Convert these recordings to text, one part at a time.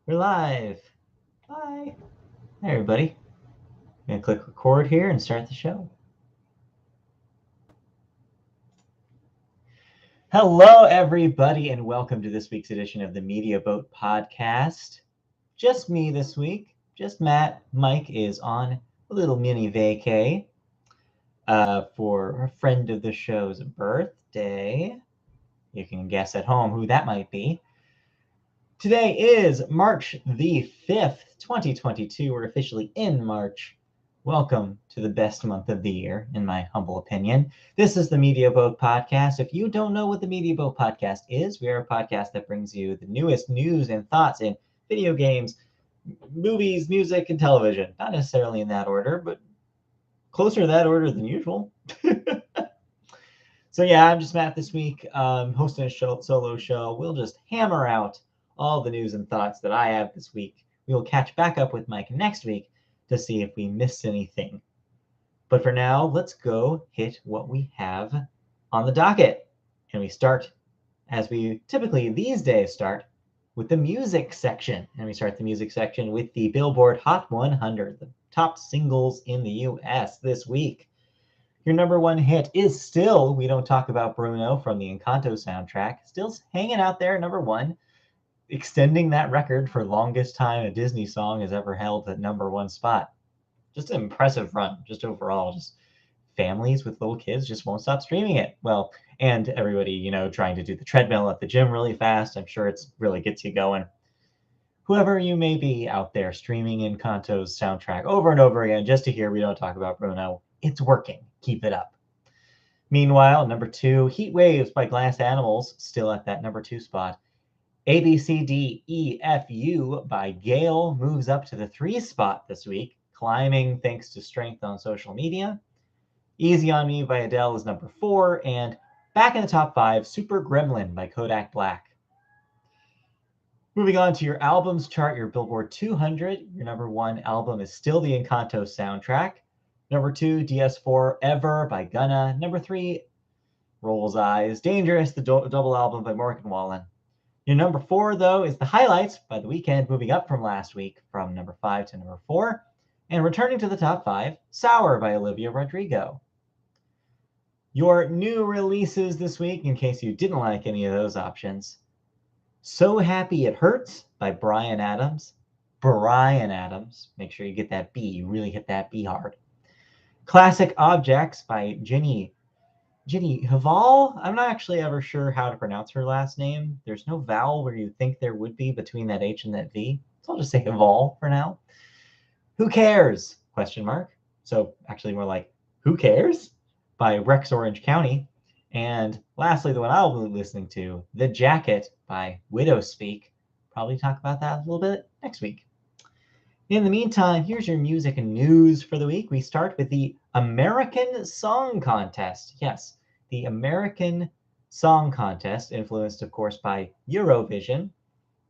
We're live. Hi. Hey, everybody. I'm going to click record here and start the show. Hello, everybody, and welcome to this week's edition of the Media Boat Podcast. Just me this week. Just Matt. Mike is on a little mini vacay for a friend of the show's birthday. You can guess at home who that might be. Today is March the 5th, 2022. We're officially in March. Welcome to the best month of the year, in my humble opinion. This is the Media Boat Podcast. If you don't know what the Media Boat Podcast is, we are a podcast that brings you the newest news and thoughts in video games, movies, music, and television. Not necessarily in that order, but closer to that order than usual. So yeah, I'm just Matt this week, hosting a solo show. We'll just hammer out all the news and thoughts that I have this week. We will catch back up with Mike next week to see if we missed anything. But for now, let's go hit what we have on the docket. And we start, as we typically these days start, with the music section. And we start the music section with the Billboard Hot 100, the top singles in the US this week. Your number one hit is still We Don't Talk About Bruno from the Encanto soundtrack. Still hanging out there, number one, extending that record for longest time a Disney song has ever held that number one spot. Just an impressive run, just overall. Just families with little kids just won't stop streaming it. Well, and everybody, trying to do the treadmill at the gym really fast. I'm sure it's really gets you going. Whoever you may be out there streaming Encanto's soundtrack over and over again just to hear We Don't Talk About Bruno, it's working. Keep it up. Meanwhile, number two, Heat Waves by Glass Animals, still at that number two spot. ABCDEFU by Gale moves up to the 3 spot this week, climbing thanks to strength on social media. Easy on Me by Adele is number 4, and back in the top 5, Super Gremlin by Kodak Black. Moving on to your albums chart, your Billboard 200, your number 1 album is still the Encanto soundtrack. Number 2, DS4 Ever by Gunna. Number 3, Roll's Eyes, Dangerous, the double album by Morgan Wallen. Your number 4, though, is The Highlights by The Weeknd, moving up from last week from number 5 to number 4. And returning to the top 5, Sour by Olivia Rodrigo. Your new releases this week, in case you didn't like any of those options. So Happy It Hurts by Bryan Adams. Bryan Adams. Make sure you get that B. You really hit that B hard. Classic Objects by Jenny Haval. I'm not actually ever sure how to pronounce her last name. There's no vowel where you think there would be between that H and that V. So I'll just say Haval for now. Who Cares? ? So actually more like Who Cares? By Rex Orange County. And lastly, the one I'll be listening to, The Jacket by Widow Speak. Probably talk about that a little bit next week. In the meantime, here's your music and news for the week. We start with the American Song Contest. Yes, the American Song Contest, influenced, of course, by Eurovision,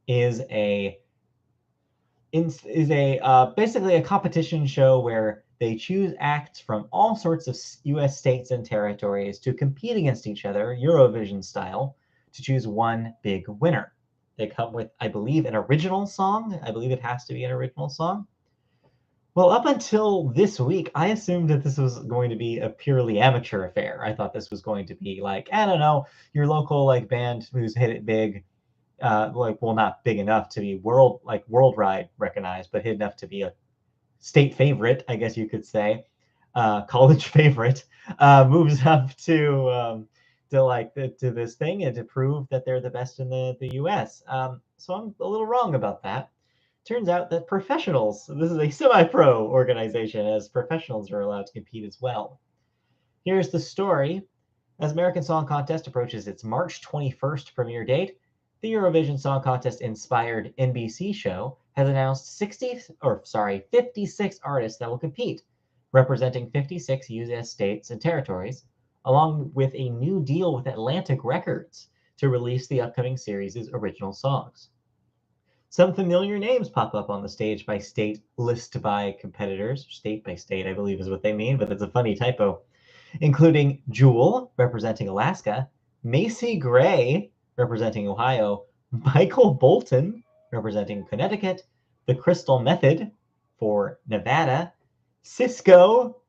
is basically a competition show where they choose acts from all sorts of U.S. states and territories to compete against each other, Eurovision style, to choose one big winner. They come with, I believe, an original song. I believe it has to be an original song. Well, up until this week, I assumed that this was going to be a purely amateur affair. I thought this was going to be like, I don't know, your local band who's hit it big, not big enough to be worldwide recognized, but hit enough to be a state favorite, I guess you could say, college favorite, moves up to this thing and to prove that they're the best in the US. So I'm a little wrong about that. Turns out that professionals, this is a semi-pro organization, as professionals are allowed to compete as well. Here's the story. As American Song Contest approaches its March 21st premiere date, the Eurovision Song Contest inspired NBC show has announced 56 artists that will compete, representing 56 US states and territories, along with a new deal with Atlantic Records to release the upcoming series' original songs. Some familiar names pop up on the stage by state list by competitors. State by state, I believe is what they mean, but it's a funny typo. Including Jewel, representing Alaska, Macy Gray, representing Ohio, Michael Bolton, representing Connecticut, the Crystal Method for Nevada, Cisco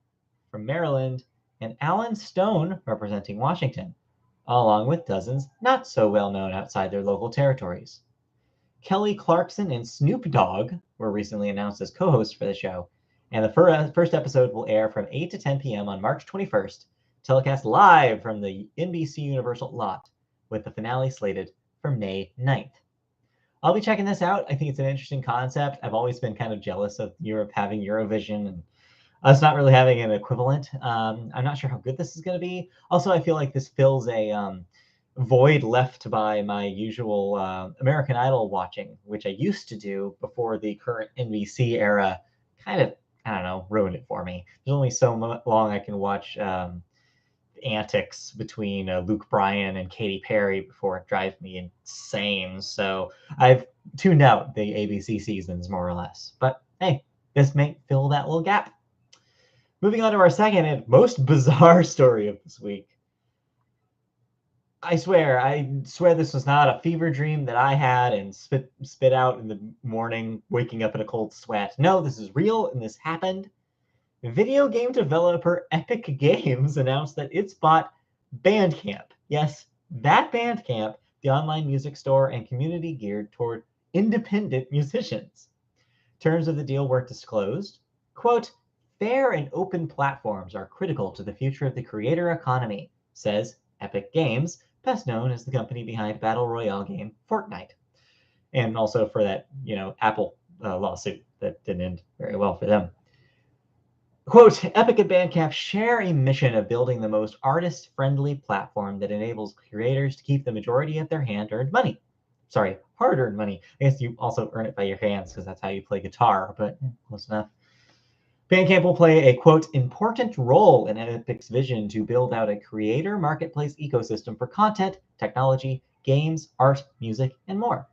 from Maryland, and Alan Stone representing Washington, along with dozens not so well known outside their local territories. Kelly Clarkson and Snoop Dogg were recently announced as co-hosts for the show, and the first episode will air from 8 to 10 p.m. on March 21st, telecast live from the NBC Universal lot, with the finale slated for May 9th. I'll be checking this out. I think it's an interesting concept. I've always been kind of jealous of Europe having Eurovision and us not really having an equivalent. I'm not sure how good this is going to be. Also, I feel like this fills a void left by my usual American Idol watching, which I used to do before the current NBC era kind of, I don't know, ruined it for me. There's only so long I can watch antics between Luke Bryan and Katy Perry before it drives me insane. So I've tuned out the ABC seasons more or less. But hey, this may fill that little gap. Moving on to our second and most bizarre story of this week. I swear this was not a fever dream that I had and spit out in the morning, waking up in a cold sweat. No, this is real and this happened. Video game developer Epic Games announced that it's bought Bandcamp. Yes, that Bandcamp, the online music store and community geared toward independent musicians. Terms of the deal weren't disclosed. Quote, fair and open platforms are critical to the future of the creator economy, says Epic Games, best known as the company behind Battle Royale game Fortnite. And also for that, Apple lawsuit that didn't end very well for them. Quote, Epic and Bandcamp share a mission of building the most artist-friendly platform that enables creators to keep the majority of their hard-earned money. I guess you also earn it by your hands because that's how you play guitar, but close enough. Bandcamp will play a, quote, important role in Epic's vision to build out a creator marketplace ecosystem for content, technology, games, art, music, and more.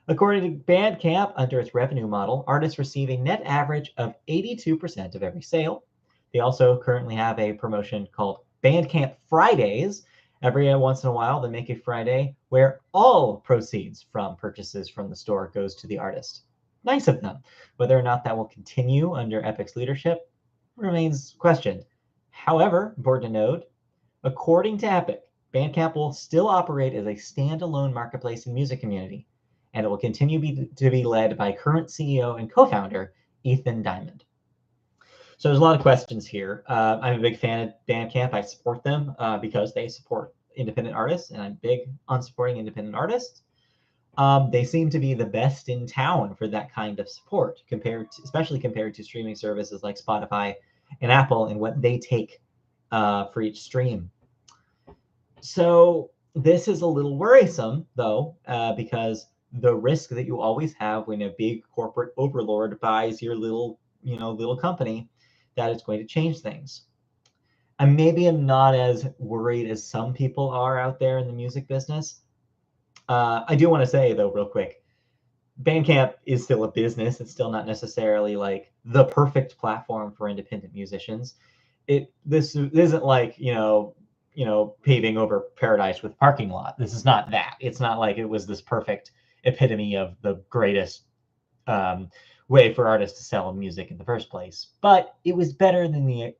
According to Bandcamp, under its revenue model, artists receive a net average of 82% of every sale. They also currently have a promotion called Bandcamp Fridays. Every once in a while, they make a Friday where all proceeds from purchases from the store goes to the artist. Nice of them. Whether or not that will continue under Epic's leadership remains questioned. However, important to note, according to Epic, Bandcamp will still operate as a standalone marketplace and music community, and it will continue to be led by current CEO and co-founder Ethan Diamond. So there's a lot of questions here. I'm a big fan of Bandcamp. I support them because they support independent artists, and I'm big on supporting independent artists. They seem to be the best in town for that kind of support, especially compared to streaming services like Spotify and Apple and what they take for each stream. So this is a little worrisome, though, because the risk that you always have when a big corporate overlord buys your little company, that it's going to change things. And maybe I'm not as worried as some people are out there in the music business. I do want to say, though, real quick, Bandcamp is still a business. It's still not necessarily like the perfect platform for independent musicians. This isn't like, paving over paradise with parking lot. This is not that. It's not like it was this perfect epitome of the greatest way for artists to sell music in the first place. But it was better than the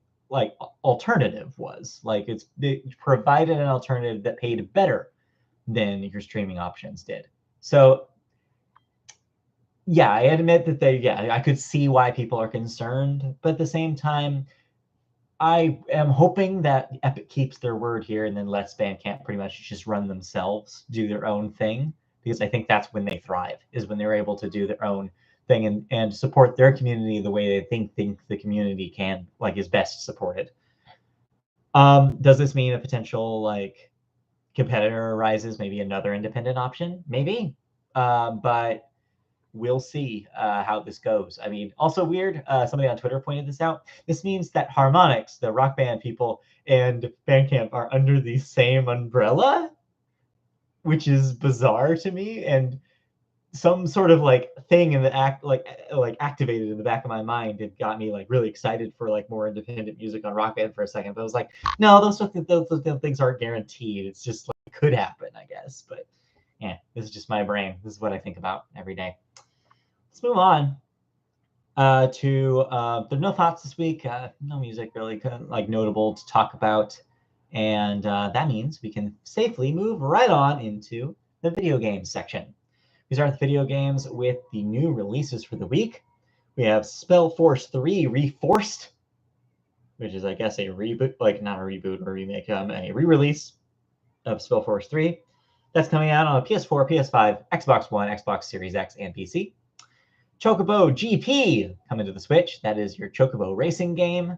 alternative was. It provided an alternative that paid better than your streaming options did. So yeah, I admit that I could see why people are concerned, but at the same time, I am hoping that Epic keeps their word here and then lets Bandcamp pretty much just run themselves, do their own thing, because I think that's when they thrive, is when they're able to do their own thing and support their community the way they think the community can, is best supported. Does this mean a potential competitor arises, maybe another independent option? Maybe, but we'll see how this goes. I mean, also weird, somebody on Twitter pointed this out. This means that Harmonix, the rock band people, and Bandcamp are under the same umbrella, which is bizarre to me, and some sort of thing in the activated in the back of my mind. It got me really excited for more independent music on Rock Band for a second. But I was like, no, those things aren't guaranteed. It's just could happen, I guess. But This is just my brain. This is what I think about every day. Let's move on to there's no thoughts this week. No music really like notable to talk about, and that means we can safely move right on into the video games section. We start with video games with the new releases for the week. We have Spellforce 3 Reforced, which is, I guess, a reboot, like not a reboot or remake, a re-release of Spellforce 3. That's coming out on a PS4, PS5, Xbox One, Xbox Series X, and PC. Chocobo GP coming to the Switch. That is your Chocobo racing game.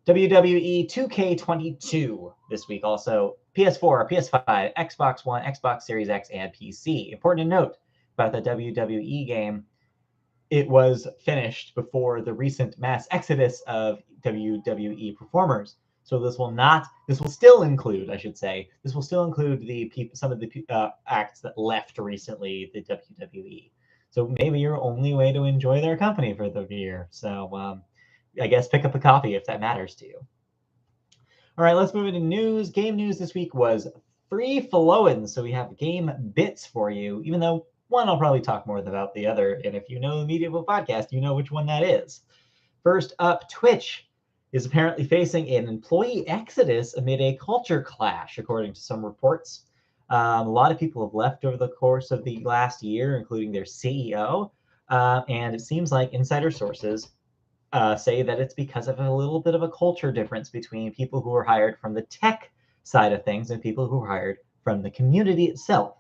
WWE 2K22 this week also. PS4, PS5, Xbox One, Xbox Series X, and PC. Important to note about the WWE game, it was finished before the recent mass exodus of WWE performers. So this will still include, I should say, this will still include some of the acts that left recently the WWE. So maybe your only way to enjoy their company for the year. So I guess pick up a copy if that matters to you. All right, let's move into news. Game news this week was free flowing. So we have game bits for you, even though one I'll probably talk more about the other. And if you know the Media Book podcast, you know which one that is. First up, Twitch is apparently facing an employee exodus amid a culture clash, according to some reports. A lot of people have left over the course of the last year, including their CEO. And it seems like insider sources say that it's because of a little bit of a culture difference between people who are hired from the tech side of things and people who are hired from the community itself.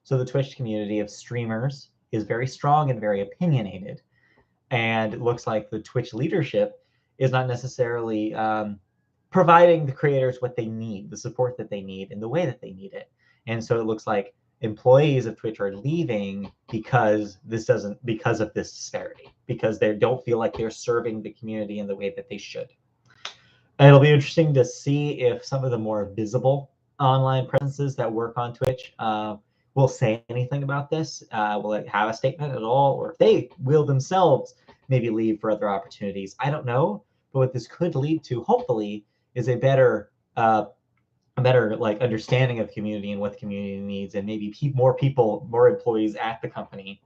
So the Twitch community of streamers is very strong and very opinionated. And it looks like the Twitch leadership is not necessarily providing the creators what they need, the support that they need, in the way that they need it. And so it looks like employees of Twitch are leaving because of this disparity, because they don't feel like they're serving the community in the way that they should. And it'll be interesting to see if some of the more visible online presences that work on Twitch will say anything about this. Will it have a statement at all? Or if they will themselves maybe leave for other opportunities. I don't know. But what this could lead to, hopefully, is a better like understanding of the community and what the community needs, and maybe more employees at the company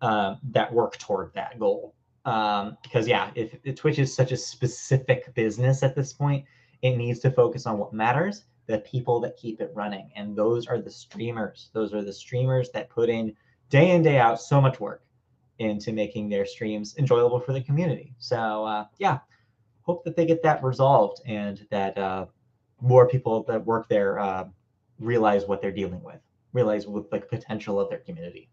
that work toward that goal. Because if Twitch is such a specific business at this point, it needs to focus on what matters, the people that keep it running, and those are the streamers. Those are the streamers that put in day in, day out so much work into making their streams enjoyable for the community. So hope that they get that resolved, and that more people that work there realize what they're dealing with, realize what the potential of their community.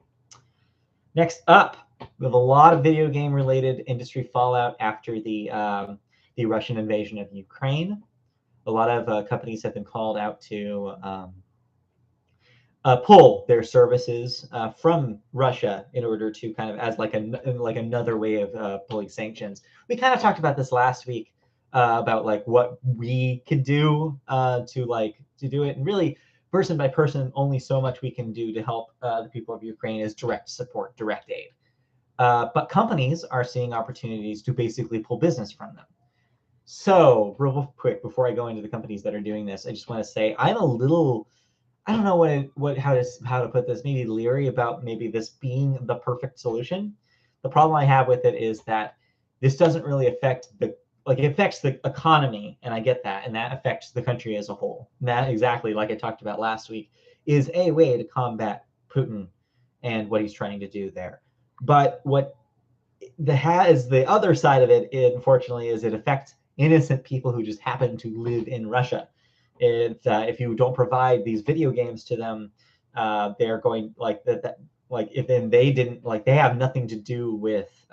Next up, we have a lot of video game related industry fallout after the Russian invasion of Ukraine. A lot of companies have been called out to pull their services from Russia in order to kind of as like another way of pulling sanctions. We kind of talked about this last week about like what we could do to do it, and really person by person, only so much we can do to help the people of Ukraine is direct support, direct aid. But companies are seeing opportunities to basically pull business from them. So real quick, before I go into the companies that are doing this, I just want to say I'm a little, I don't know how to put this, maybe leery about maybe this being the perfect solution. The problem I have with it is that this doesn't really affect it affects the economy, and I get that, and that affects the country as a whole. And that, exactly like I talked about last week, is a way to combat Putin and what he's trying to do there. But what the other side of it, unfortunately, is it affects innocent people who just happen to live in Russia. If you don't provide these video games to them, they're going they have nothing to do with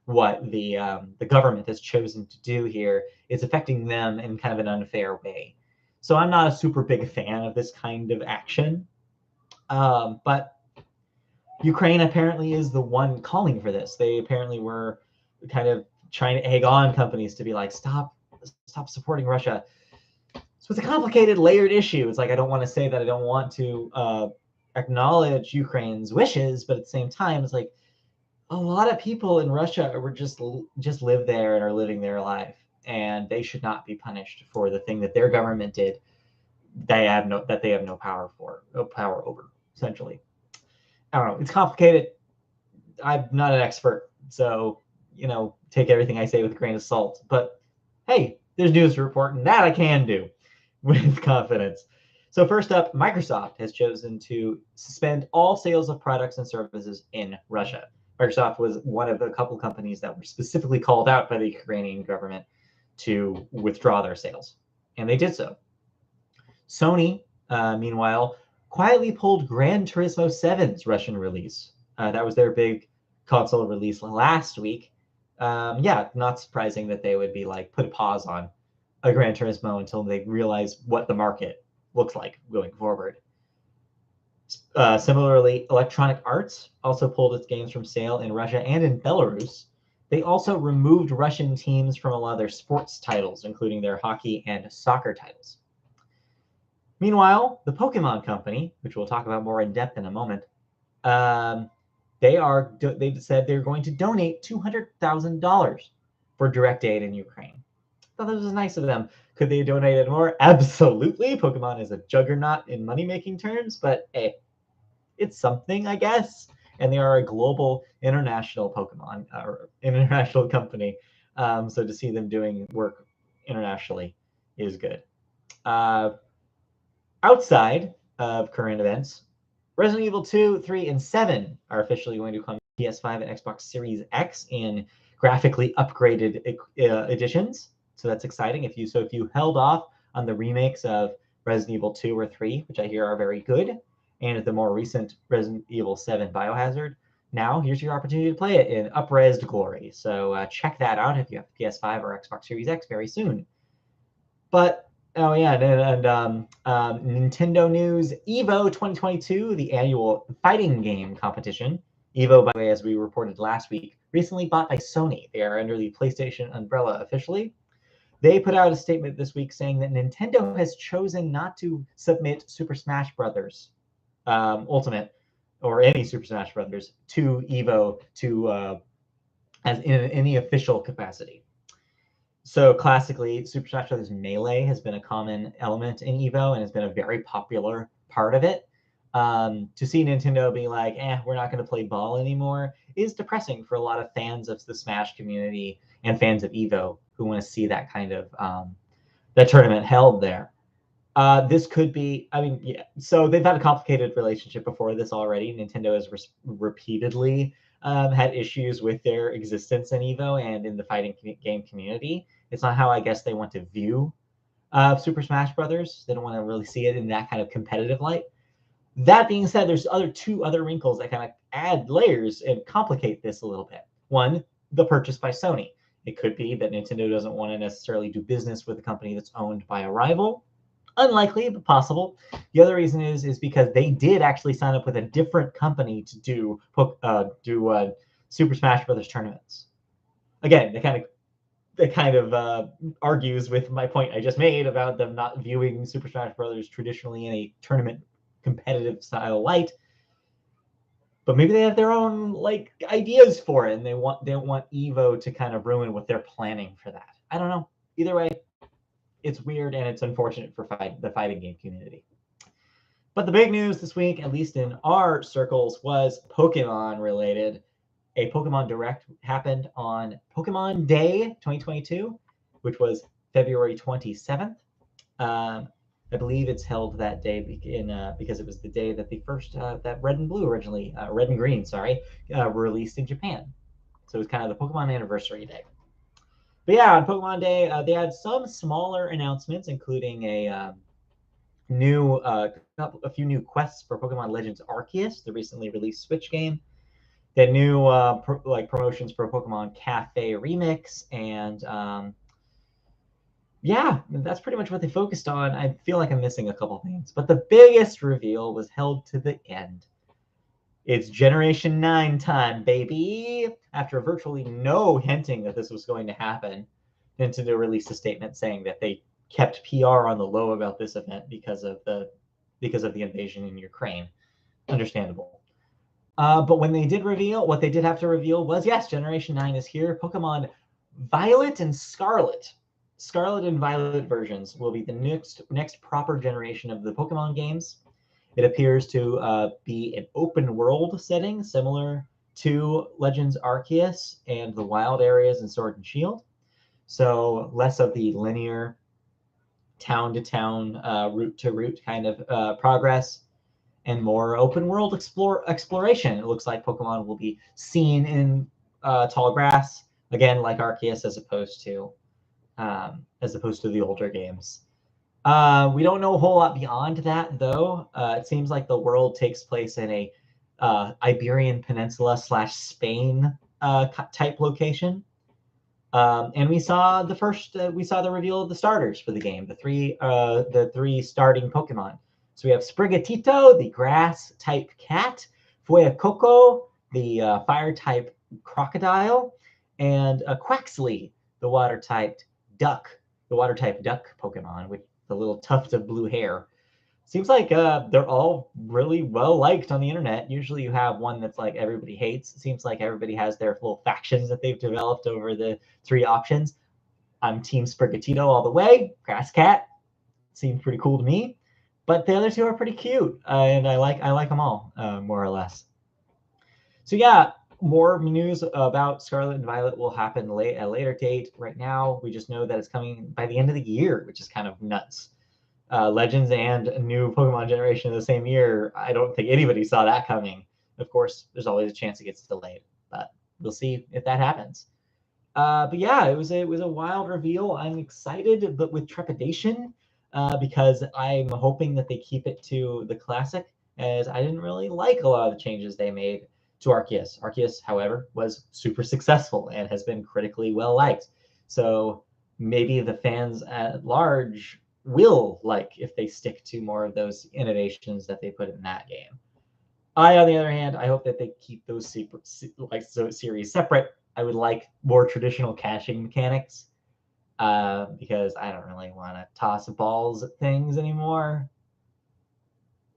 what the government has chosen to do here. It's affecting them in kind of an unfair way. So I'm not a super big fan of this kind of action. But Ukraine apparently is the one calling for this. They apparently were kind of trying to egg on companies to be like, stop supporting Russia. So it's a complicated, layered issue. It's like, I don't want to say that I don't want to acknowledge Ukraine's wishes, but at the same time, it's like a lot of people in Russia were just live there and are living their life, and they should not be punished for the thing that their government did. That they have no power over. essentially. I don't know. It's complicated. I'm not an expert, so, take everything I say with a grain of salt. But hey, there's news to report, and that I can do with confidence. So first up, Microsoft has chosen to suspend all sales of products and services in Russia. Microsoft was one of a couple companies that were specifically called out by the Ukrainian government to withdraw their sales, and they did so. Sony, meanwhile, quietly pulled Gran Turismo 7's Russian release. That was their big console release last week. Not surprising that they would be like, put a pause on a Gran Turismo until they realize what the market looks like going forward. Similarly, Electronic Arts also pulled its games from sale in Russia and in Belarus. They also removed Russian teams from a lot of their sports titles, including their hockey and soccer titles. Meanwhile, the Pokemon Company, which we'll talk about more in depth in a moment, they've said they're going to donate $200,000 for direct aid in Ukraine. I thought this was nice of them. Could they have donated more? Absolutely. Pokemon is a juggernaut in money-making terms, but hey, it's something, I guess. And they are a global, international Pokemon, international company. So to see them doing work internationally is good. Outside of current events, Resident Evil 2, 3, and 7 are officially going to come to PS5 and Xbox Series X in graphically upgraded editions. So that's exciting. If you held off on the remakes of Resident Evil 2 or 3, which I hear are very good, and the more recent Resident Evil 7 Biohazard, now here's your opportunity to play it in up-resed glory. So check that out if you have PS5 or Xbox Series X very soon. But Nintendo news: EVO 2022, the annual fighting game competition. EVO, by the way, as we reported last week, recently bought by Sony. They are under the PlayStation umbrella officially. They put out a statement this week saying that Nintendo has chosen not to submit Super Smash Bros. Ultimate or any Super Smash Bros. To EVO as in any official capacity. So classically, Super Smash Bros. Melee has been a common element in EVO and has been a very popular part of it. To see Nintendo be like, we're not going to play ball anymore is depressing for a lot of fans of the Smash community and fans of EVO who want to see that kind of that tournament held there. This could be, so they've had a complicated relationship before this already. Nintendo has repeatedly had issues with their existence in EVO and in the fighting game community. It's not how I guess they want to view Super Smash Brothers. They don't want to really see it in that kind of competitive light. That being said, there's two other wrinkles that kind of add layers and complicate this a little bit. One, the purchase by Sony. It could be that Nintendo doesn't want to necessarily do business with a company that's owned by a rival. Unlikely, but possible. The other reason is because they did actually sign up with a different company to do Super Smash Brothers tournaments. Again, that kind of argues with my point I just made about them not viewing Super Smash Brothers traditionally in a tournament competitive style light. But maybe they have their own ideas for it, and they don't want EVO to kind of ruin what they're planning for that. I don't know. Either way, it's weird and it's unfortunate for the fighting game community. But the big news this week, at least in our circles, was Pokemon related. A Pokemon Direct happened on Pokemon Day 2022, which was February 27th. I believe it's held that day because it was the day that the first that Red and Blue originally, Red and Green, were released in Japan. So it was kind of the Pokemon anniversary day. But yeah, on Pokemon Day, they had some smaller announcements, including a few new quests for Pokemon Legends Arceus, the recently released Switch game. They had new promotions for Pokemon Cafe Remix, and that's pretty much what they focused on. I feel like I'm missing a couple things, but the biggest reveal was held to the end. It's Generation 9 time, baby! After virtually no hinting that this was going to happen, Nintendo released a statement saying that they kept PR on the low about this event because of the invasion in Ukraine. Understandable. But when they did reveal, what they did have to reveal was, yes, Generation 9 is here. Pokemon Violet and Scarlet. Scarlet and Violet versions will be the next proper generation of the Pokemon games. It appears to be an open world setting similar to Legends Arceus and the wild areas in Sword and Shield. So less of the linear town to town, route to route kind of progress, and more open world exploration. It looks like Pokemon will be seen in tall grass again, like Arceus, as opposed to the older games. We don't know a whole lot beyond that, though. It seems like the world takes place in a Iberian Peninsula / Spain type location. And we saw the reveal of the starters for the game, the three starting Pokemon. So we have Sprigatito, the grass type cat, Fuecoco, the fire type crocodile, and Quaxley, the water type duck Pokemon with the little tuft of blue hair. Seems like they're all really well liked on the internet. Usually you have one that's like everybody hates. It seems like everybody has their little factions that they've developed over the three options. I'm Team Sprigatito all the way. Grass Cat seems pretty cool to me. But the other two are pretty cute, and I like them all, more or less. So yeah, more news about Scarlet and Violet will happen at a later date. Right now, we just know that it's coming by the end of the year, which is kind of nuts. Legends and a new Pokemon generation in the same year. I don't think anybody saw that coming. Of course, there's always a chance it gets delayed, but we'll see if that happens. But yeah, it was a wild reveal. I'm excited, but with trepidation, because I'm hoping that they keep it to the classic, as I didn't really like a lot of the changes they made to Arceus. Arceus, however, was super successful and has been critically well liked. So maybe the fans at large will like if they stick to more of those innovations that they put in that game. On the other hand, I hope that they keep those series separate. I would like more traditional caching mechanics, because I don't really want to toss balls at things anymore.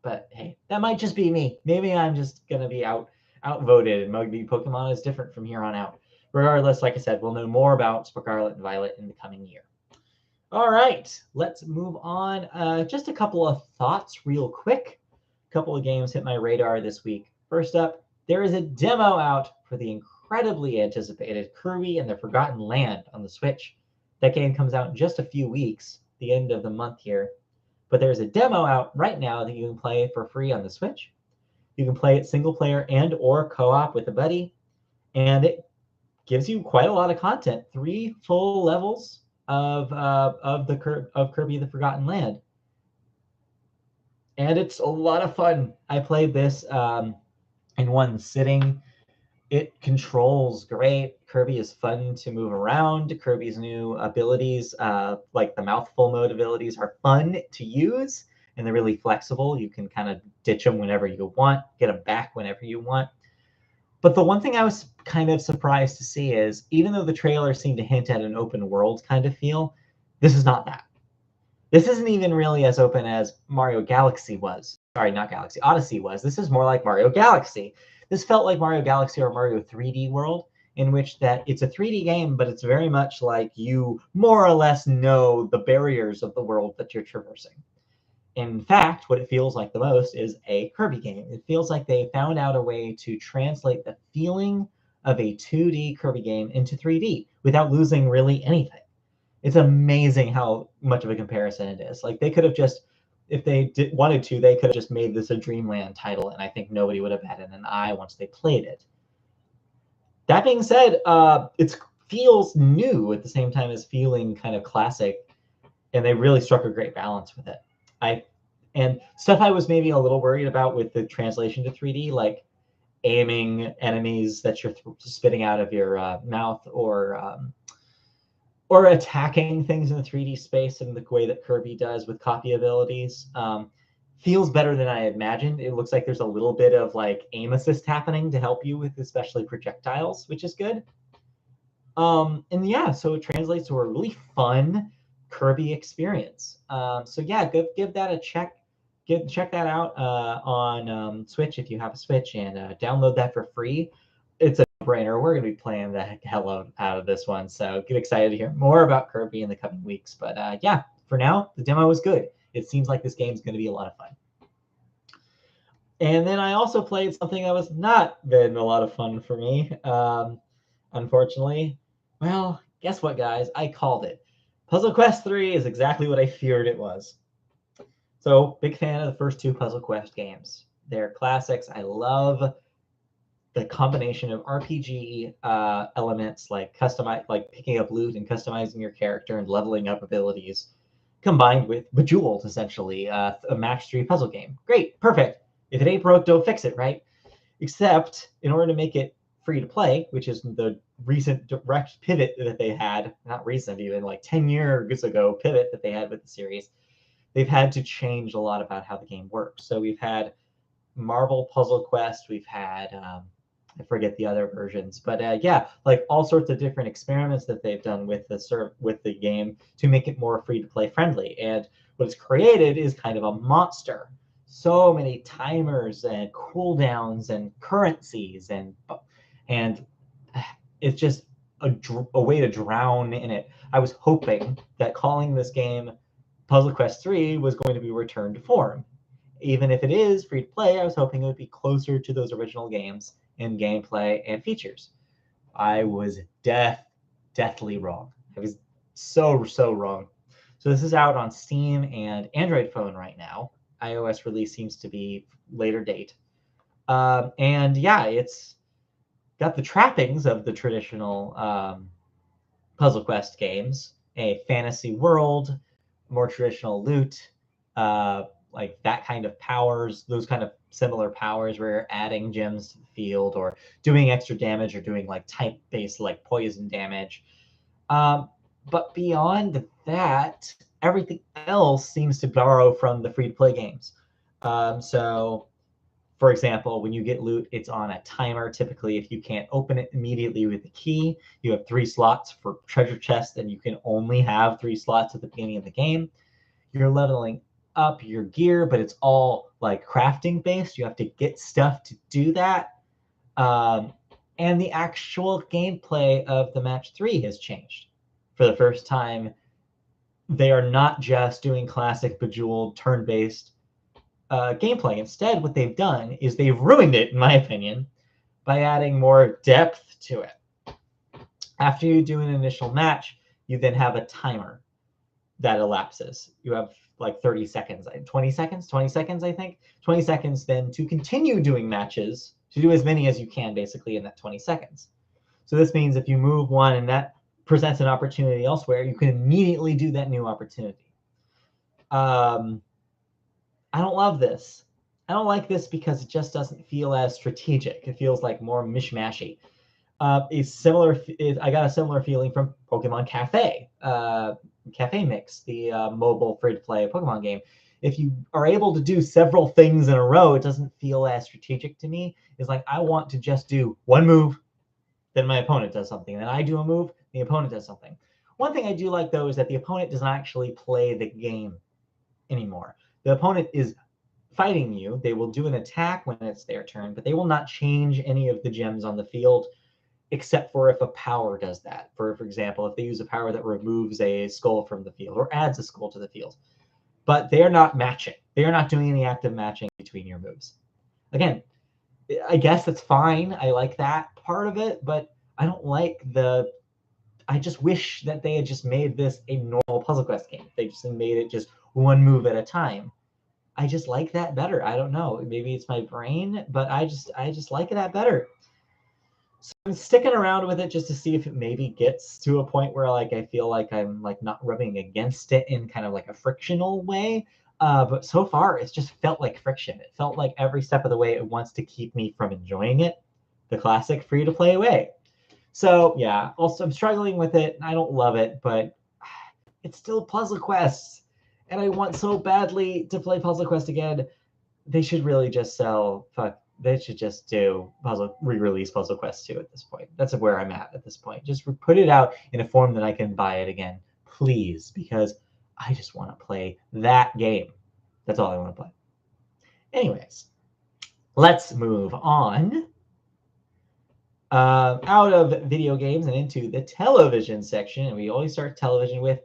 But hey, that might just be me. Maybe I'm just gonna be outvoted, and maybe Pokemon is different from here on out. Regardless, like I said, we'll know more about Scarlet and Violet in the coming year. All right, let's move on. Just a couple of thoughts real quick. A couple of games hit my radar this week. First up, there is a demo out for the incredibly anticipated Kirby and the Forgotten Land on the Switch. That game comes out in just a few weeks, the end of the month here. But there's a demo out right now that you can play for free on the Switch. You can play it single player and or co-op with a buddy. And it gives you quite a lot of content. 3 full levels of Kirby the Forgotten Land. And it's a lot of fun. I played this in one sitting. It controls great. Kirby is fun to move around. Kirby's new abilities, like the mouthful mode abilities, are fun to use, and they're really flexible. You can kind of ditch them whenever you want, get them back whenever you want. But the one thing I was kind of surprised to see is, even though the trailer seemed to hint at an open world kind of feel, this is not that. This isn't even really as open as Mario Galaxy was. Sorry, not Galaxy. Odyssey was. This is more like Mario Galaxy. This felt like Mario Galaxy or Mario 3D World, in which that it's a 3D game, but it's very much like you more or less know the barriers of the world that you're traversing. In fact, what it feels like the most is a Kirby game. It feels like they found out a way to translate the feeling of a 2D Kirby game into 3D without losing really anything. It's amazing how much of a comparison it is. Like, they could have just, if they wanted to, they could have just made this a Dreamland title, and I think nobody would have batted an eye once they played it. That being said, it feels new at the same time as feeling kind of classic, and they really struck a great balance with it. And stuff I was maybe a little worried about with the translation to 3D, like aiming enemies that you're spitting out of your mouth, or attacking things in the 3D space in the way that Kirby does with copy abilities, feels better than I imagined. It looks like there's a little bit of like aim assist happening to help you with especially projectiles, which is good. And yeah, so it translates to a really fun Kirby experience. So yeah, give that a check. Check that out on Switch if you have a Switch, and download that for free. It's a brainer. We're going to be playing the hell out of this one, so get excited to hear more about Kirby in the coming weeks. But yeah, for now, the demo was good. It seems like this game is going to be a lot of fun. And then I also played something that was not been a lot of fun for me, unfortunately. Well, guess what, guys? I called it. Puzzle Quest 3 is exactly what I feared it was. So, big fan of the first two Puzzle Quest games. They're classics. I love the combination of RPG elements like picking up loot and customizing your character and leveling up abilities, combined with Bejeweled, essentially a match 3 puzzle game. Great, perfect. If it ain't broke, don't fix it, right? Except in order to make it free to play, which is the recent direct pivot that they had, not recent, even like 10 years ago pivot that they had with the series, they've had to change a lot about how the game works. So we've had Marvel Puzzle Quest, we've had I forget the other versions, but yeah, like all sorts of different experiments that they've done with the game to make it more free to play friendly. And what it's created is kind of a monster. So many timers and cooldowns and currencies and it's just a way to drown in it. I was hoping that calling this game Puzzle Quest 3 was going to be returned to form. Even if it is free to play, I was hoping it would be closer to those original games in gameplay and features. I was deathly wrong. I was so wrong. So this is out on Steam and Android phone right now. iOS release seems to be later date. And yeah, it's got the trappings of the traditional Puzzle Quest games, a fantasy world, more traditional loot, like that kind of powers, those kind of similar powers where you're adding gems to the field or doing extra damage or doing like type-based like poison damage. But beyond that, everything else seems to borrow from the free-to-play games. So for example, when you get loot, it's on a timer. Typically, if you can't open it immediately with a key, you have 3 slots for treasure chests, and you can only have 3 slots at the beginning of the game. You're leveling up your gear, but it's all like crafting based. You have to get stuff to do that. And the actual gameplay of the match 3 has changed. For the first time, they are not just doing classic Bejeweled turn-based gameplay. Instead, what they've done is they've ruined it, in my opinion, by adding more depth to it. After you do an initial match, you then have a timer that elapses. You have like 30 seconds, 20 seconds, I think. 20 seconds then to continue doing matches, to do as many as you can basically in that 20 seconds. So this means if you move one and that presents an opportunity elsewhere, you can immediately do that new opportunity. I don't love this. I don't like this because it just doesn't feel as strategic. It feels like more mishmashy. I got a similar feeling from Pokemon Cafe, Cafe Mix, the mobile free-to-play Pokemon game. If you are able to do several things in a row, it doesn't feel as strategic to me. It's like I want to just do one move, then my opponent does something. Then I do a move, the opponent does something. One thing I do like, though, is that the opponent does not actually play the game anymore. The opponent is fighting you. They will do an attack when it's their turn, but they will not change any of the gems on the field, except for if a power does that. For example, if they use a power that removes a skull from the field or adds a skull to the field. But they are not matching. They are not doing any active matching between your moves. Again, I guess that's fine. I like that part of it, but I don't like I just wish that they had just made this a normal Puzzle Quest game. They just made it just one move at a time. I just like that better. I don't know. Maybe it's my brain, but I just like that better. So I'm sticking around with it just to see if it maybe gets to a point where like I feel like I'm like not rubbing against it in kind of like a frictional way. But so far, it's just felt like friction. It felt like every step of the way it wants to keep me from enjoying it, the classic free-to-play way. So yeah, also I'm struggling with it. I don't love it, but it's still Puzzle Quest, and I want so badly to play Puzzle Quest again. They should really just they should just do re-release Puzzle Quest 2 at this point. That's where I'm at this point. Just put it out in a form that I can buy it again, please, because I just want to play that game. That's all I want to play. Anyways, let's move on out of video games and into the television section. And we always start television with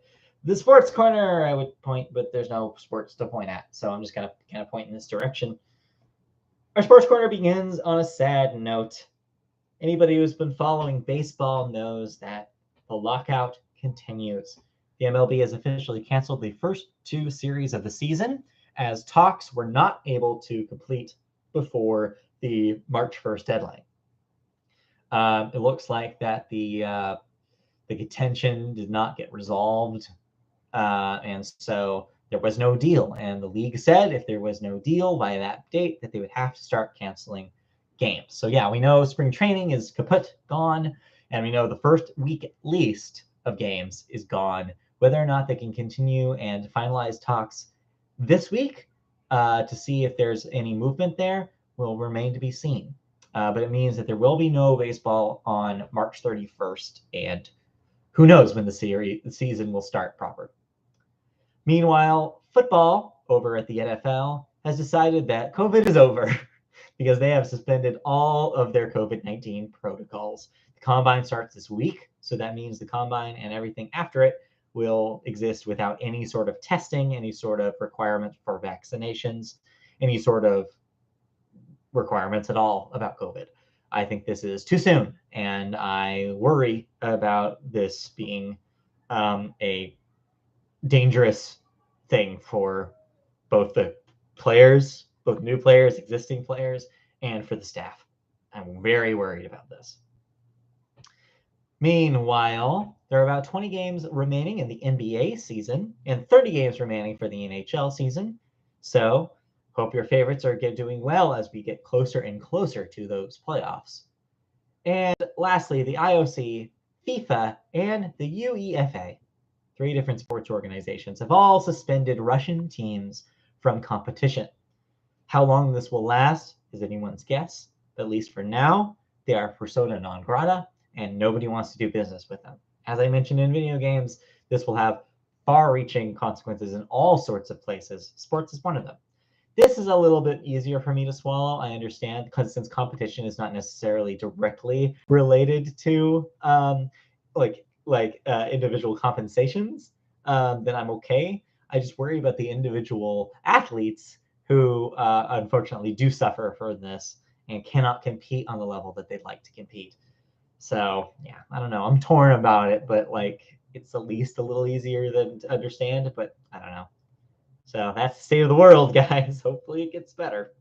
the sports corner, I would point, but there's no sports to point at. So I'm just going to kind of point in this direction. Our sports corner begins on a sad note. Anybody who's been following baseball knows that the lockout continues. The MLB has officially canceled the first two series of the season as talks were not able to complete before the March 1st deadline. It looks like that the contention did not get resolved, and so there was no deal. And the league said if there was no deal by that date, that they would have to start canceling games. So yeah, we know spring training is kaput, gone, and we know the first week at least of games is gone. Whether or not they can continue and finalize talks this week to see if there's any movement there will remain to be seen. But it means that there will be no baseball on March 31st, and who knows when the season will start proper. Meanwhile, football over at the NFL has decided that COVID is over because they have suspended all of their COVID-19 protocols. The combine starts this week, so that means the combine and everything after it will exist without any sort of testing, any sort of requirement for vaccinations, any sort of requirements at all about COVID. I think this is too soon, and I worry about this being a dangerous thing for both the players, both new players, existing players, and for the staff. I'm very worried about this. Meanwhile, there are about 20 games remaining in the NBA season and 30 games remaining for the NHL season. So hope your favorites are doing well as we get closer and closer to those playoffs. And lastly, the IOC, FIFA, and the UEFA, three different sports organizations, have all suspended Russian teams from competition. How long this will last is anyone's guess. At least for now, they are persona non grata, and nobody wants to do business with them. As I mentioned in video games, this will have far-reaching consequences in all sorts of places. Sports is one of them. This is a little bit easier for me to swallow, I understand, because since competition is not necessarily directly related to individual compensations, then I'm okay. I just worry about the individual athletes who unfortunately do suffer from this and cannot compete on the level that they'd like to compete. So yeah, I don't know. I'm torn about it, but it's at least a little easier than to understand, but I don't know. So that's the state of the world, guys. Hopefully it gets better.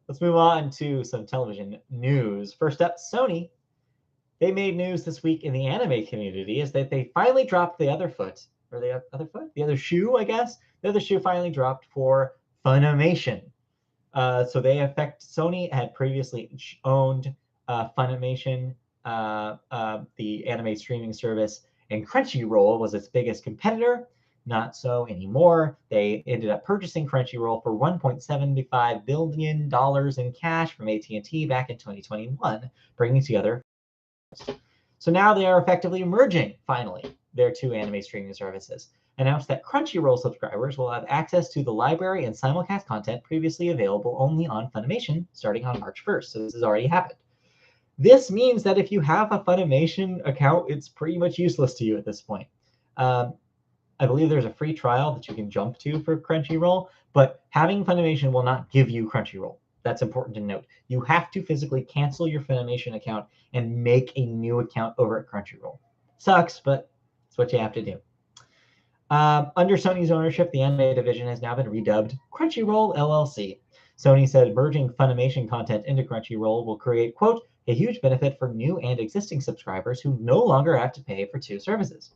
Let's move on to some television news. First up, Sony. They made news this week in the anime community is that they finally dropped the other foot, or the other foot? The other shoe, I guess. The other shoe finally dropped for Funimation. So Sony had previously owned Funimation, the anime streaming service, and Crunchyroll was its biggest competitor. Not so anymore. They ended up purchasing Crunchyroll for $1.75 billion in cash from AT&T back in 2021, bringing together. So now they are effectively merging, finally, their two anime streaming services. Announced that Crunchyroll subscribers will have access to the library and simulcast content previously available only on Funimation starting on March 1st. So this has already happened. This means that if you have a Funimation account, it's pretty much useless to you at this point. I believe there's a free trial that you can jump to for Crunchyroll, but having Funimation will not give you Crunchyroll. That's important to note. You have to physically cancel your Funimation account and make a new account over at Crunchyroll. Sucks, but it's what you have to do. Under Sony's ownership, the anime division has now been redubbed Crunchyroll LLC. Sony said merging Funimation content into Crunchyroll will create, quote, a huge benefit for new and existing subscribers who no longer have to pay for two services.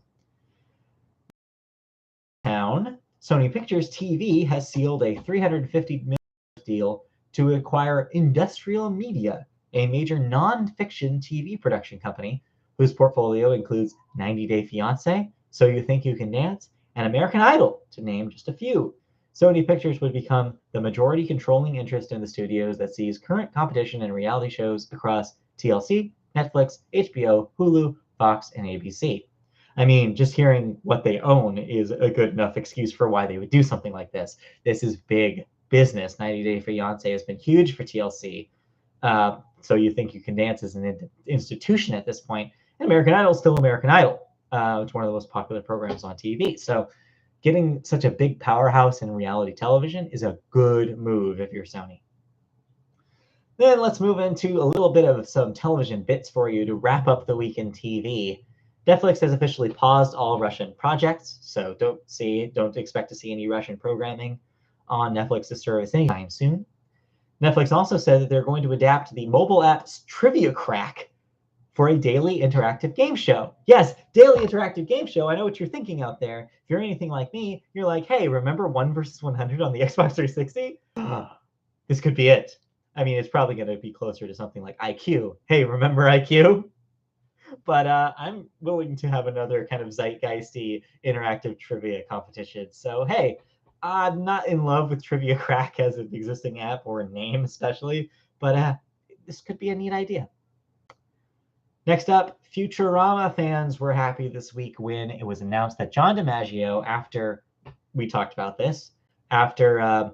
Sony Pictures TV has sealed a $350 million deal to acquire Industrial Media, a major non-fiction TV production company whose portfolio includes 90 Day Fiancé, So You Think You Can Dance, and American Idol, to name just a few. Sony Pictures would become the majority controlling interest in the studios that sees current competition and reality shows across TLC, Netflix, HBO, Hulu, Fox, and ABC. I mean, just hearing what they own is a good enough excuse for why they would do something like this. This is big business. 90 Day Fiancé has been huge for TLC. So You Think You Can Dance is an institution at this point. And American Idol is still American Idol. It's one of the most popular programs on TV. So getting such a big powerhouse in reality television is a good move if you're Sony. Then let's move into a little bit of some television bits for you to wrap up the week in TV. Netflix has officially paused all Russian projects, so don't expect to see any Russian programming on Netflix's service anytime soon. Netflix also said that they're going to adapt the mobile app's Trivia Crack for a daily interactive game show. Yes, daily interactive game show. I know what you're thinking out there. If you're anything like me, you're like, hey, remember 1 versus 100 on the Xbox 360? This could be it. I mean, it's probably going to be closer to something like IQ. Hey, remember IQ? But I'm willing to have another kind of zeitgeisty interactive trivia competition. So, hey, I'm not in love with Trivia Crack as an existing app or a name, especially, but this could be a neat idea. Next up, Futurama fans were happy this week when it was announced that John DiMaggio, after we talked about this, after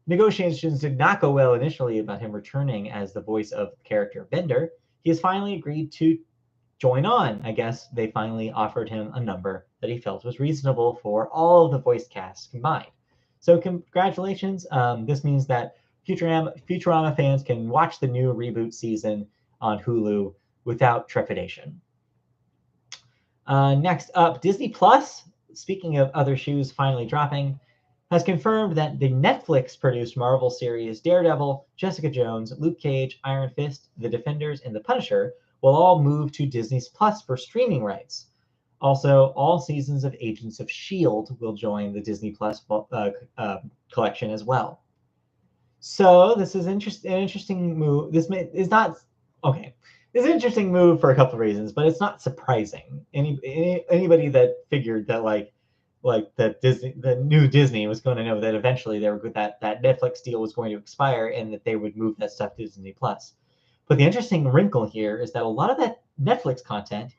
negotiations did not go well initially about him returning as the voice of the character Bender, he has finally agreed to join on. I guess they finally offered him a number that he felt was reasonable for all of the voice casts combined. So congratulations. This means that Futurama fans can watch the new reboot season on Hulu without trepidation. Next up, Disney Plus, speaking of other shoes finally dropping, has confirmed that the Netflix-produced Marvel series Daredevil, Jessica Jones, Luke Cage, Iron Fist, The Defenders, and The Punisher will all move to Disney Plus for streaming rights. Also, all seasons of Agents of S.H.I.E.L.D. will join the Disney Plus collection as well. So this is an interesting move. This is not okay. It's an interesting move for a couple of reasons, but it's not surprising. Anybody that figured that that Disney, the new Disney, was going to know that eventually that Netflix deal was going to expire and that they would move that stuff to Disney Plus. But the interesting wrinkle here is that a lot of that Netflix content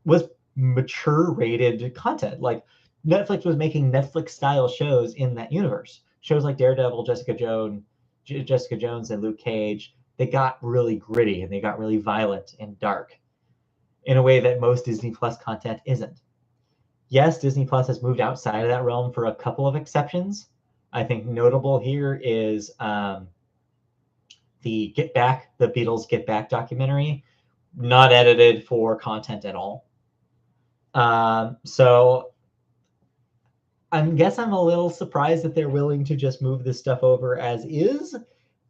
was mature rated content. Like Netflix was making Netflix style shows in that universe. Shows like Daredevil, Jessica Jones, and Luke Cage. They got really gritty and they got really violent and dark in a way that most Disney Plus content isn't. Yes, Disney Plus has moved outside of that realm for a couple of exceptions. I think notable here is the Beatles Get Back documentary, not edited for content at all. So I guess I'm a little surprised that they're willing to just move this stuff over as is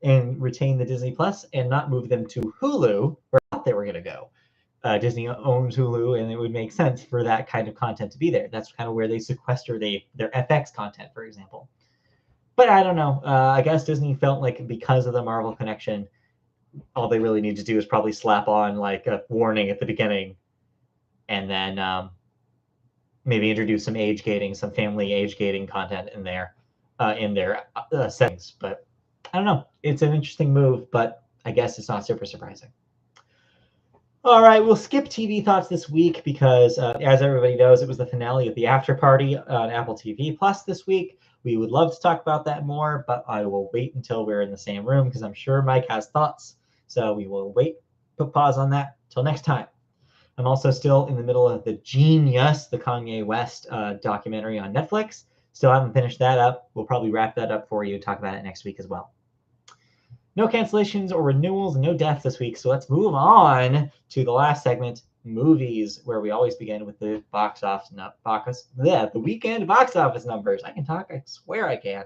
and retain the Disney Plus and not move them to Hulu, where I thought they were going to go. Disney owns Hulu, and it would make sense for that kind of content to be there. That's kind of where they sequester their FX content, for example. But I don't know. I guess Disney felt like because of the Marvel connection, all they really need to do is probably slap on like a warning at the beginning, and then maybe introduce some some family age gating content in their settings. But I don't know. It's an interesting move, but I guess it's not super surprising. All right, we'll skip TV thoughts this week because, as everybody knows, it was the finale of the After Party on Apple TV Plus this week. We would love to talk about that more, but I will wait until we're in the same room because I'm sure Mike has thoughts. So we will put pause on that till next time. I'm also still in the middle of the Genius, the Kanye West documentary on Netflix. Still haven't finished that up. We'll probably wrap that up for you and talk about it next week as well. No cancellations or renewals, no deaths this week. So let's move on to the last segment, movies, where we always begin with the the weekend box office numbers. I can talk. I swear I can.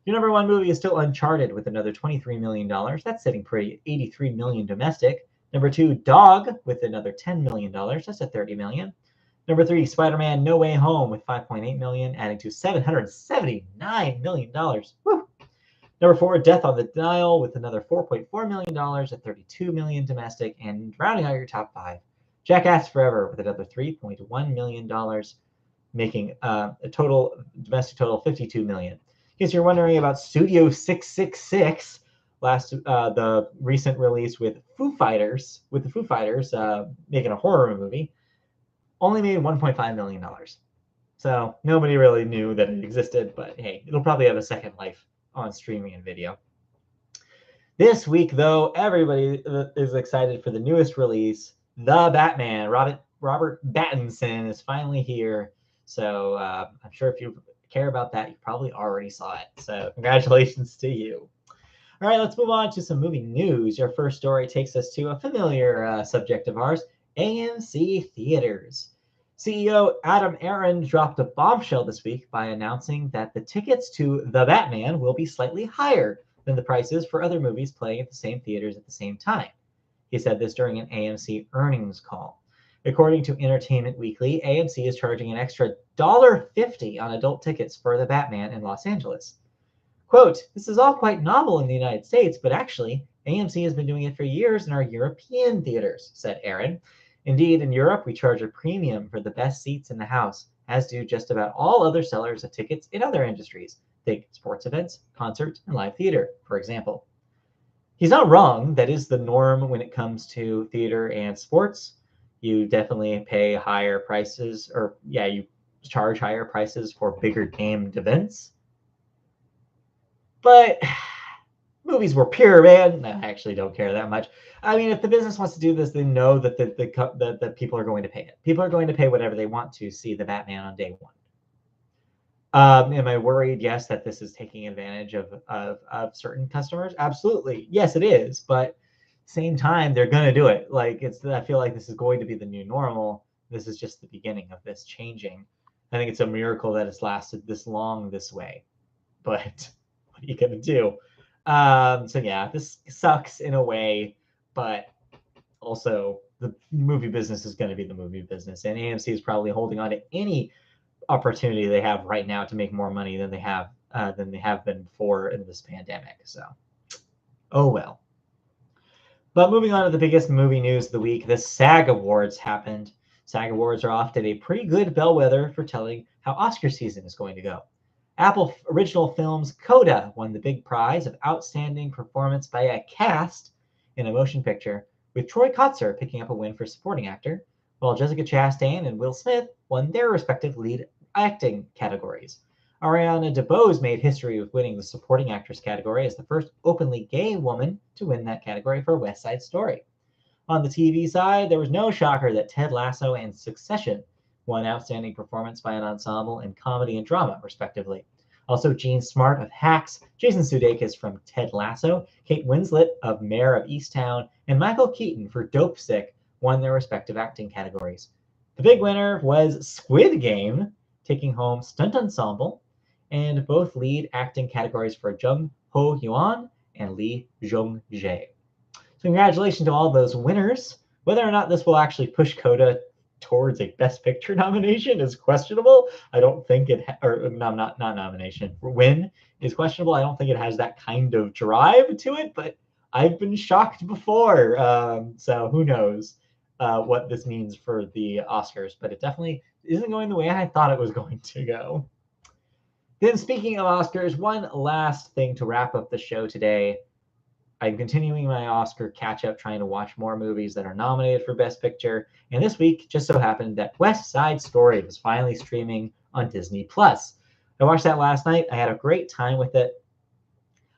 Your number one movie is still Uncharted with another $23 million. That's sitting pretty at $83 million domestic. Number two, Dog with another $10 million. That's at $30 million. Number three, Spider-Man No Way Home with $5.8 million, adding to $779 million. Woo! Number four, Death on the Nile with another $4.4 million at $32 million domestic. And rounding out your top five, Jackass Forever with another $3.1 million, making a total domestic total $52 million. In case you're wondering about Studio 666, the recent release with the Foo Fighters, making a horror movie, only made $1.5 million. So nobody really knew that it existed, but hey, it'll probably have a second life on streaming and video. This week, though, everybody is excited for the newest release, The Batman. Robert Pattinson is finally here. So I'm sure if you care about that, you probably already saw it. So congratulations to you. All right, let's move on to some movie news. Your first story takes us to a familiar subject of ours, AMC Theaters. CEO Adam Aaron dropped a bombshell this week by announcing that the tickets to The Batman will be slightly higher than the prices for other movies playing at the same theaters at the same time. He said this during an AMC earnings call. According to Entertainment Weekly, AMC is charging an extra $1.50 on adult tickets for The Batman in Los Angeles. Quote, this is all quite novel in the United States, but actually, AMC has been doing it for years in our European theaters, said Aaron. Indeed, in Europe, we charge a premium for the best seats in the house, as do just about all other sellers of tickets in other industries. Think sports events, concerts, and live theater, for example. He's not wrong. That is the norm when it comes to theater and sports. You definitely pay higher prices, you charge higher prices for bigger gamed events. But movies were pure, man. I actually don't care that much. I mean, if the business wants to do this, they know that the people are going to pay it. People are going to pay whatever they want to see the Batman on day one. Am I worried? Yes, that this is taking advantage of certain customers. Absolutely, yes, it is. But same time, they're going to do it. I feel like this is going to be the new normal. This is just the beginning of this changing. I think it's a miracle that it's lasted this long this way. But what are you going to do? So yeah, this sucks in a way, but also the movie business is going to be the movie business, and AMC is probably holding on to any opportunity they have right now to make more money than they have been before in this pandemic. So, oh well. But moving on to the biggest movie news of the week, the Sag Awards happened. Sag Awards are often a pretty good bellwether for telling how Oscar season is going to go. Apple original film's Coda won the big prize of Outstanding Performance by a Cast in a Motion Picture, with Troy Kotsur picking up a win for Supporting Actor, while Jessica Chastain and Will Smith won their respective lead acting categories. Ariana DeBose made history with winning the Supporting Actress category as the first openly gay woman to win that category for West Side Story. On the TV side, there was no shocker that Ted Lasso and Succession won Outstanding Performance by an Ensemble in Comedy and Drama, respectively. Also, Gene Smart of Hacks, Jason Sudeikis from Ted Lasso, Kate Winslet of Mayor of Easttown, and Michael Keaton for Dope Sick won their respective acting categories. The big winner was Squid Game, taking home Stunt Ensemble, and both lead acting categories for Jung Ho Hyun and Lee Jung Jae. So congratulations to all those winners. Whether or not this will actually push Coda towards a Best Picture nomination is questionable. I don't think not nomination. Win is questionable. I don't think it has that kind of drive to it, but I've been shocked before. So who knows what this means for the Oscars, but it definitely isn't going the way I thought it was going to go. Then speaking of Oscars, one last thing to wrap up the show today. I'm continuing my Oscar catch-up, trying to watch more movies that are nominated for Best Picture. And this week just so happened that West Side Story was finally streaming on Disney+. I watched that last night. I had a great time with it.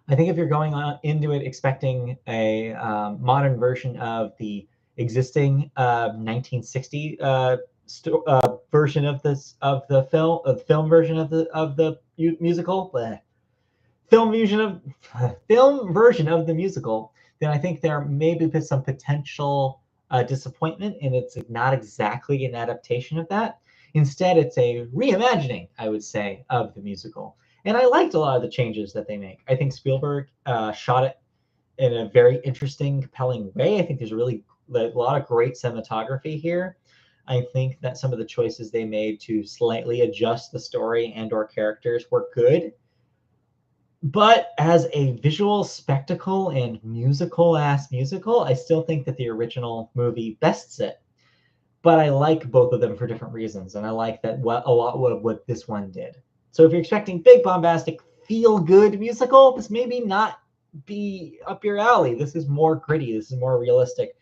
I think if you're going into it expecting a modern version of the existing 1960 version of the film version of the musical, film version of the musical, then I think there may be some potential disappointment, and it's not exactly an adaptation of that. Instead, it's a reimagining, I would say, of the musical. And I liked a lot of the changes that they make. I think Spielberg shot it in a very interesting, compelling way. I think there's a lot of great cinematography here. I think that some of the choices they made to slightly adjust the story and or characters were good. But as a visual spectacle and musical, I still think that the original movie bests it. But I like both of them for different reasons, and I like that a lot of what this one did. So if you're expecting big, bombastic, feel-good musical, this may not be up your alley. This is more gritty. This is more realistic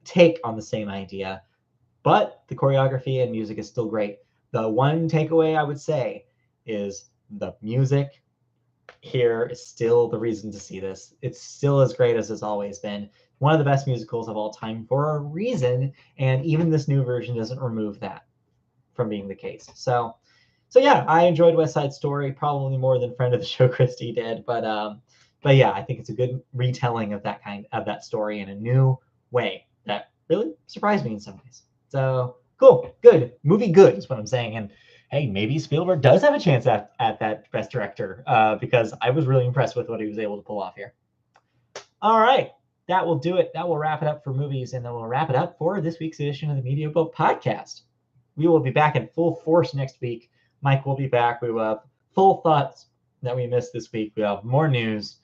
take on the same idea. But the choreography and music is still great. The one takeaway I would say is the music here is still the reason to see this. It's still as great as it's always been. One of the best musicals of all time for a reason, and even this new version doesn't remove that from being the case. So yeah, I enjoyed West Side Story probably more than friend of the show Christy did, but But yeah, I think it's a good retelling of that story in a new way that really surprised me in some ways. So cool, good movie, good is what I'm saying. And hey, maybe Spielberg does have a chance at that Best Director because I was really impressed with what he was able to pull off here. All right, that will do it. That will wrap it up for movies, and then we'll wrap it up for this week's edition of the Media Boat Podcast. We will be back in full force next week. Mike will be back. We will have full thoughts that we missed this week. We will have more news.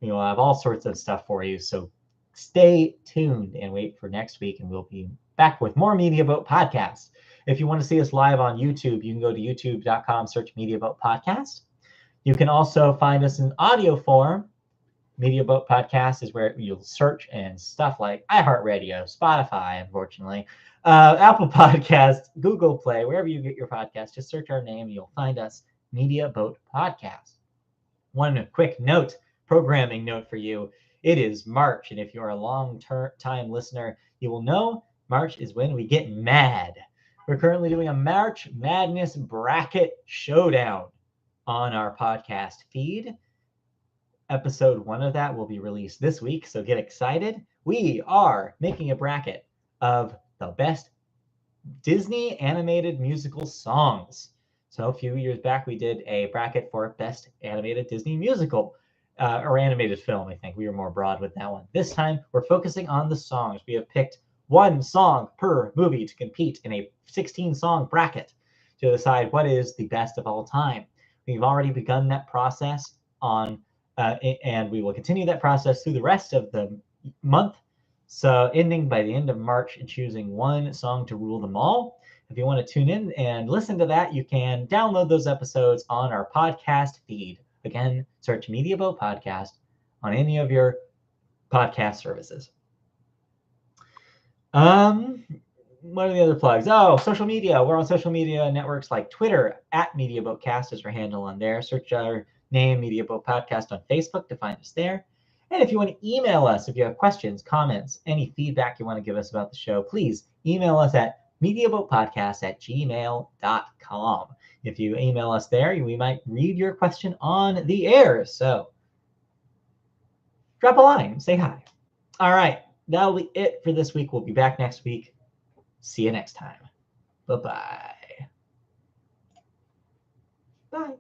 We will have all sorts of stuff for you. So stay tuned and wait for next week, and we'll be back with more Media Boat Podcast. If you want to see us live on YouTube, you can go to youtube.com, search Media Boat Podcast. You can also find us in audio form. Media Boat Podcast is where you'll search and stuff like iHeartRadio, Spotify, unfortunately, Apple Podcasts, Google Play, wherever you get your podcast. Just search our name and you'll find us, Media Boat Podcast. One quick note, programming note for you. It is March, and if you're a long-time listener, you will know March is when we get mad. We're currently doing a March Madness Bracket Showdown on our podcast feed. Episode 1 of that will be released this week, so get excited. We are making a bracket of the best Disney animated musical songs. So a few years back, we did a bracket for best animated Disney musical or animated film, I think. We were more broad with that one. This time, we're focusing on the songs. We have picked one song per movie to compete in a 16-song bracket to decide what is the best of all time. We've already begun that process and we will continue that process through the rest of the month. So ending by the end of March and choosing one song to rule them all. If you want to tune in and listen to that, you can download those episodes on our podcast feed. Again, search Media Boat Podcast on any of your podcast services. What are the other plugs? Oh, social media. We're on social media networks like Twitter at Media Boatcast is our handle on there. Search our name, Media Boat Podcast, on Facebook to find us there. And if you want to email us, if you have questions, comments, any feedback you want to give us about the show, please email us at mediaboatpodcast@gmail.com. If you email us there, we might read your question on the air. So drop a line, say hi. All right, that'll be it for this week. We'll be back next week. See you next time. Bye-bye. Bye.